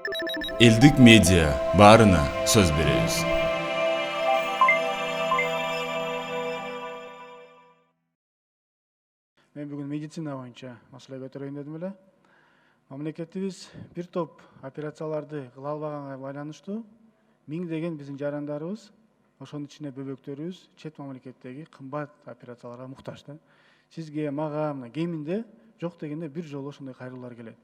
Элдик медиа баарына сөз беребиз. Мен бүгүн медицина боюнча маселе көтөрөйүн дедим эле. Мамлекетибиз бир топ операцияларды кыла албаганга байланыштуу миңдеген биздин жарандарыбыз, ошонун ичинде бөбөктөрүбүз чет мамлекеттеги кымбат операцияларга муктаж да. Сизге, мага, мына кеминде жок дегенде бир жолу ошондой кайрылуулар келет.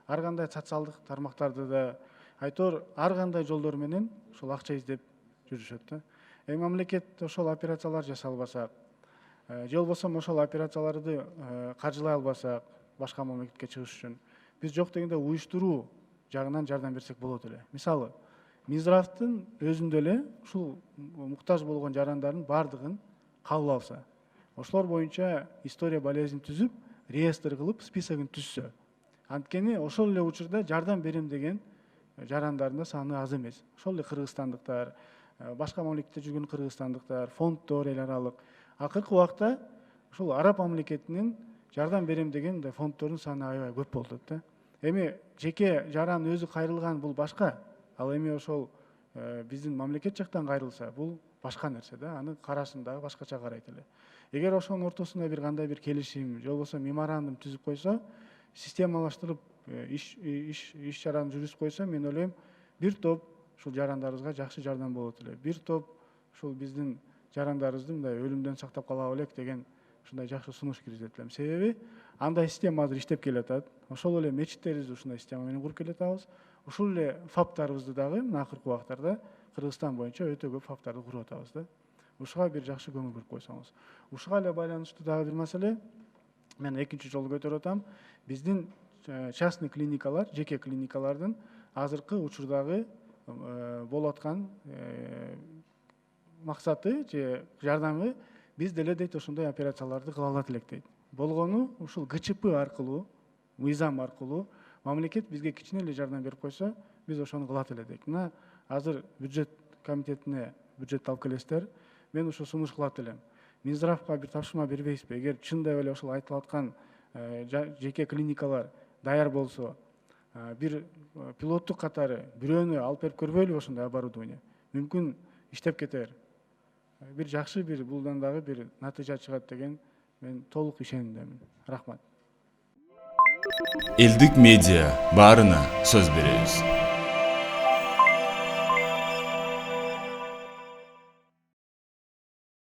Ар кандай социалдык тармактарды да айтор ар кандай жолдор менен ушул акча издеп жүрүшөт да. Мамлекет ошол операциялар жасай албасак, же болбосо ошол операцияларды каржылай албасак, башка мамлекетке чыгыш үчүн биз жок дегенде уюштуруу жагынан жардам берсек болот эле. Мисалы, Минздравдын өзүндө эле ушул муктаж болгон жарандардын баардыгын кабыл алса, ошолор боюнча история болезнь түзүп, реестр кылып, списогун түзсө, анткени ошол эле учурда жардам берем деген жарандардын да саны аз эмес. Ошол эле кыргызстандыктар, башка мамлекетте жүргөн кыргызстандыктар, фонддор эл аралык. Акыркы убакта ушул араб мамлекетинин жардам берем деген фонддордун саны аябай көп болуп атат да. Эми жеке жаран өзү кайрылган бул башка. Ал эми ошол биздин мамлекет жактан кайрылса, бул башка нерсе да. Аны карашын дагы башкача карайт эле. Эгер ошонун ортосунда бир кандай бир келишим, же болбосо меморандум түзүп койсо, системалаштырып иш чараны жүргүзүп койсо, мен ойлойм, бир топ ушул жарандарыбызга жакшы жардам болот эле. Бир топ ушул биздин жарандарыбызды мындай өлүмдөн сактап кала элек деген ушундай жакшы сунуш киргизет элем. Себеби андай система азыр иштеп келатат. Ошол эле мечиттерибизди ушундай система менен куруп келатабыз. Ушул эле фаптарыбызды дагы мына акыркы убактарда Кыргызстан боюнча өтө көп фаптарды куруп атабыз да. Ушуга бир жакшы көңүл буруп койсоңуз. Ушуга эле байланыштуу дагы бир маселе, мен экинчи жолу көтөрүп атам. Биздин частный клиникалар, жеке клиникалардын азыркы учурдагы болуп аткан максаты же жардамы биз деле дейт ошондой операцияларды кыла алат элек дейт. Болгону ушул ГЧП аркылуу, мыйзам аркылуу мамлекет бизге кичине эле жардам берип койсо, биз ошону кылат эле дейт. Мына азыр бюджет комитетине бюджет алып келесиздер. Мен ушу сунуш кылат элем. Минздравга бир тапшырма бербейсизби? Эгер чындап эле ошол айтылып аткан жеке клиникалар даяр болсо, бир пилоттук катары бирөөнү алып берип көрбөйлүбү ошондой оборудование? Мүмкүн иштеп кетер. Бир жакшы бир булдан дагы бир натыйжа чыгат деген мен толук ишенимдемин. Рахмат. Элдик медиа баарына сөз беребиз.